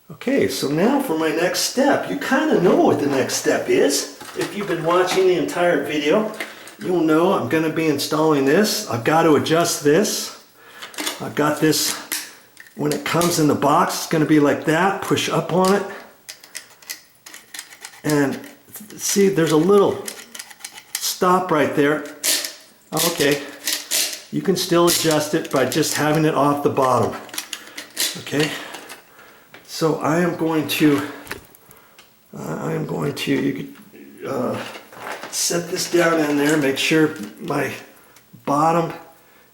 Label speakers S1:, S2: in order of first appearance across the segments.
S1: Okay, so now for my next step. You kind of know what the next step is. If you've been watching the entire video, you'll know I'm going to be installing this. I've got to adjust this. I've got this, when it comes in the box, it's going to be like that. Push up on it. And see, there's a little stop right there. Okay, you can still adjust it by just having it off the bottom. Okay. So I am going to you could set this down in there, make sure my bottom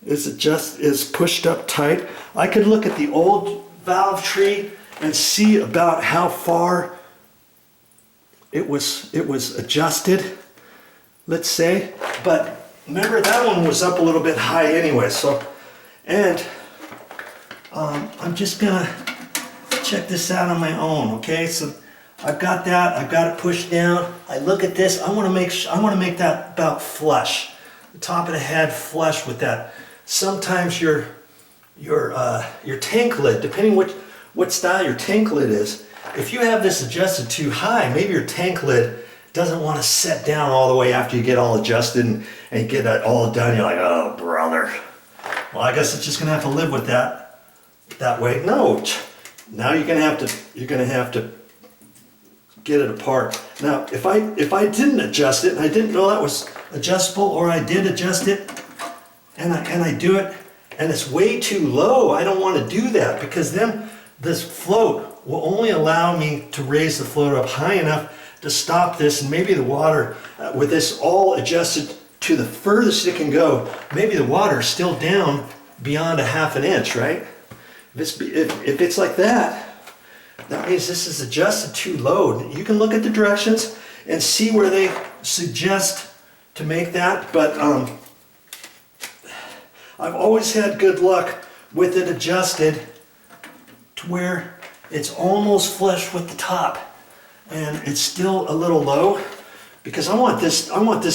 S1: is pushed up tight. I could look at the old valve tree and see about how far it was adjusted, let's say. But remember, that one was up a little bit high anyway. So, and I'm just gonna check this out on my own. Okay, so I've got that. I've got it pushed down. I look at this. I want to make that about flush, the top of the head flush with that. Sometimes your tank lid, depending what style your tank lid is, if you have this adjusted too high, maybe your tank lid doesn't want to set down all the way after you get all adjusted and get that all done. You're like, oh brother. Well, I guess it's just gonna have to live with that way. No. Now you're gonna have to get it apart. Now, if I didn't adjust it and I didn't know that was adjustable, or I did adjust it and I do it and it's way too low, I don't want to do that, because then this float will only allow me to raise the float up high enough to stop this, and maybe the water, with this all adjusted to the furthest it can go, maybe the water is still down beyond a ½ inch, right? If it's like that, that means this is adjusted too low. You can look at the directions and see where they suggest to make that, but I've always had good luck with it adjusted to where it's almost flush with the top, and it's still a little low, because I want this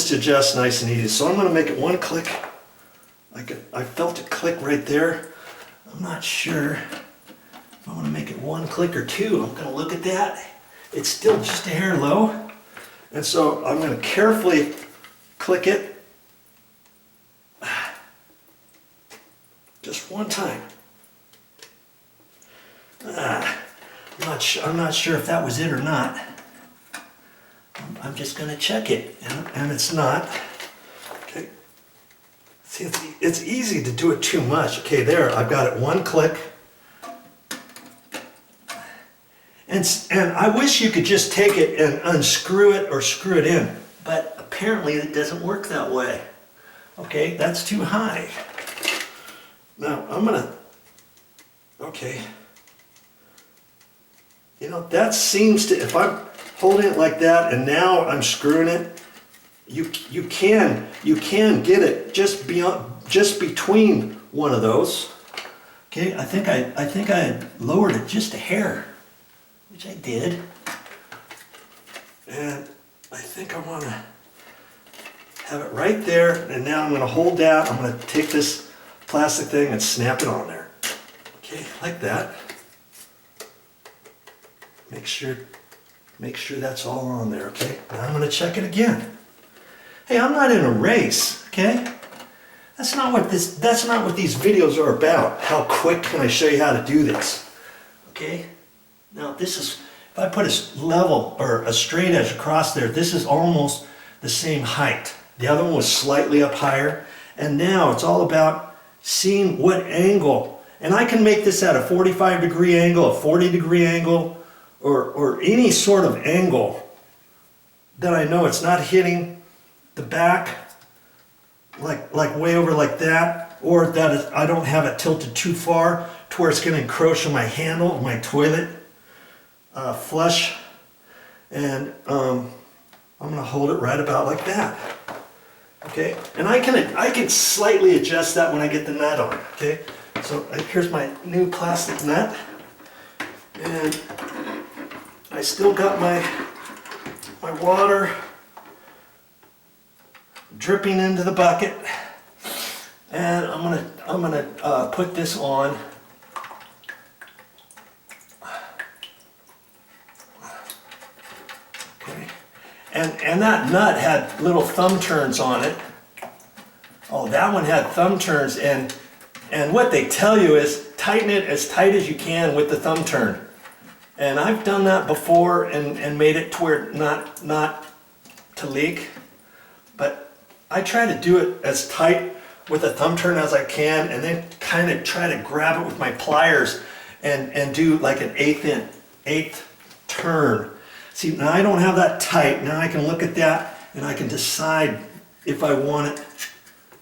S1: to adjust nice and easy. So I'm going to make it one click. I felt it click right there. I'm not sure if I want to make it one click or two. I'm going to look at that. It's still just a hair low. And so I'm going to carefully click it. Just one time. I'm not sure if that was it or not. I'm just going to check it, and it's not. Okay. See, it's easy to do it too much. Okay, there, I've got it one click. And I wish you could just take it and unscrew it or screw it in, but apparently it doesn't work that way. Okay, that's too high. Now, okay. You know, that seems to, if I'm holding it like that and now I'm screwing it, you can get it just between one of those. Okay, I think I lowered it just a hair, which I did. And I think I want to have it right there, and now I'm going to hold that. I'm going to take this plastic thing and snap it on there. Okay, like that. Make sure that's all on there, okay? Now I'm going to check it again. Hey, I'm not in a race, okay? That's not what these videos are about. How quick can I show you how to do this? Okay? Now this is, if I put a level or a straight edge across there, this is almost the same height. The other one was slightly up higher, and now it's all about seeing what angle. And I can make this at a 45-degree angle, a 40-degree angle, or any sort of angle that I know it's not hitting the back like way over like that, or that I don't have it tilted too far to where it's going to encroach on my handle of my toilet flush. And I'm going to hold it right about like that. Okay, and I can slightly adjust that when I get the nut on. Okay, so here's my new plastic nut, and I still got my water dripping into the bucket, and I'm gonna put this on And that nut had little thumb turns on it. Oh, that one had thumb turns, and what they tell you is tighten it as tight as you can with the thumb turn. And I've done that before and made it to where not to leak. But I try to do it as tight with a thumb turn as I can, and then kind of try to grab it with my pliers and do like an eighth turn. See, now I don't have that tight. Now I can look at that and I can decide if I want it.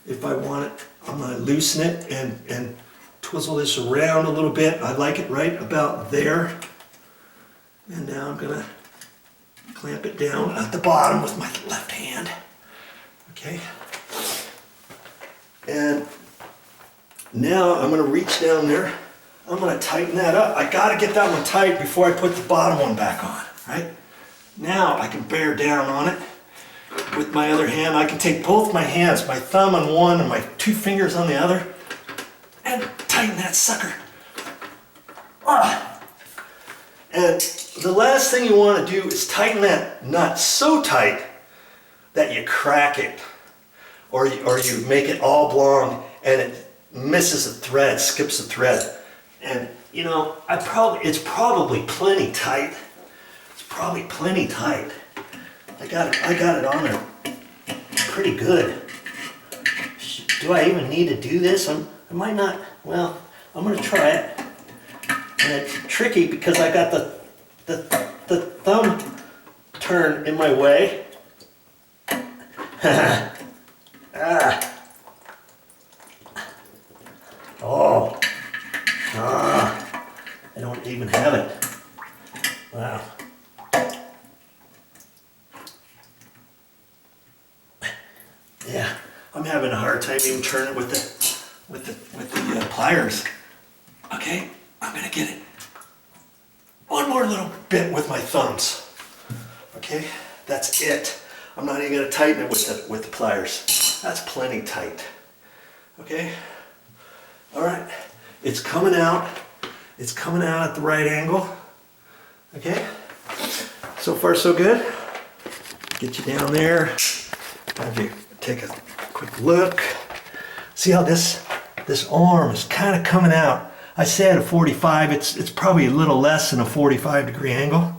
S1: I'm gonna loosen it and twizzle this around a little bit. I like it right about there. And now I'm gonna clamp it down at the bottom with my left hand. Okay. And now I'm gonna reach down there. I'm gonna tighten that up. I gotta get that one tight before I put the bottom one back on, right? Now I can bear down on it with my other hand. I can take both my hands, my thumb on one and my 2 fingers on the other, and tighten that sucker. And the last thing you want to do is tighten that nut so tight that you crack it, or you make it oblong and it misses a thread, skips a thread. And you know, it's probably plenty tight. It's probably plenty tight. I got it on there pretty good. Do I even need to do this? I might not. Well, I'm gonna try it. And it's tricky because I got the thumb turn in my way. Oh. I don't even have it. Wow. Yeah, I'm having a hard time even turning it with the pliers. Okay, I'm gonna get it one more little bit with my thumbs. Okay, that's it. I'm not even gonna tighten it with the pliers. That's plenty tight. Okay. All right. It's coming out. It's coming out at the right angle. Okay. So far, so good. Get you down there. Have you take a quick look. See how this arm is kind of coming out. I say at a 45. It's probably a little less than a 45-degree angle.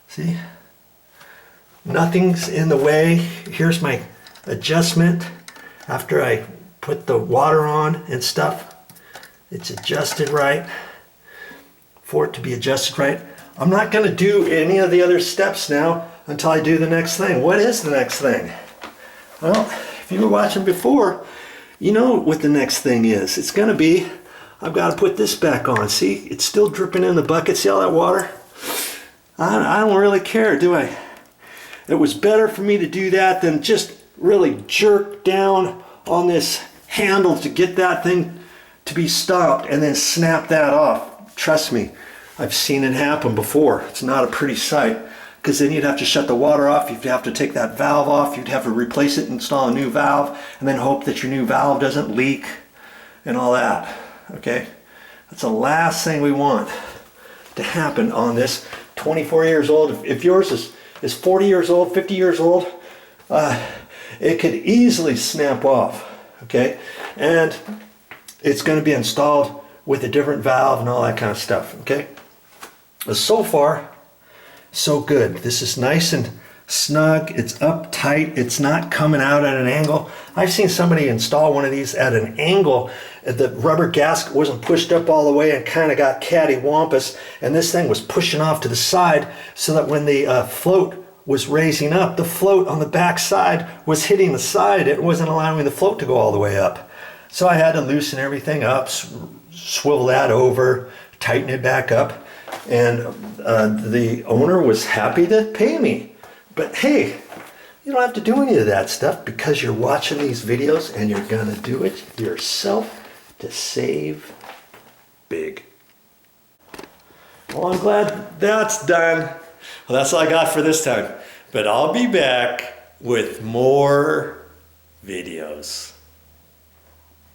S1: See? Nothing's in the way. Here's my adjustment after I put the water on and stuff. It's adjusted right for it to be adjusted right. I'm not going to do any of the other steps now until I do the next thing. What is the next thing? Well, if you were watching before, you know what the next thing is. It's going to be, I've got to put this back on. See, it's still dripping in the bucket. See all that water? I don't really care, do I? It was better for me to do that than just really jerk down on this handle to get that thing to be stopped and then snap that off. Trust me, I've seen it happen before. It's not a pretty sight, because then you'd have to shut the water off, you'd have to take that valve off, you'd have to replace it, install a new valve, and then hope that your new valve doesn't leak and all that. Okay? That's the last thing we want to happen on this 24 years old. If yours is 40 years old, 50 years old, it could easily snap off. Okay? And it's going to be installed with a different valve and all that kind of stuff. Okay? So far, so good. This is nice and snug. It's uptight. It's not coming out at an angle. I've seen somebody install one of these at an angle. The rubber gasket wasn't pushed up all the way and kind of got cattywampus, and this thing was pushing off to the side so that when the float was raising up, the float on the back side was hitting the side. It wasn't allowing the float to go all the way up. So I had to loosen everything up, swivel that over, tighten it back up, and the owner was happy to pay me. But hey, you don't have to do any of that stuff because you're watching these videos and you're gonna do it yourself to save big. Well, I'm glad that's done. Well, that's all I got for this time. But I'll be back with more videos.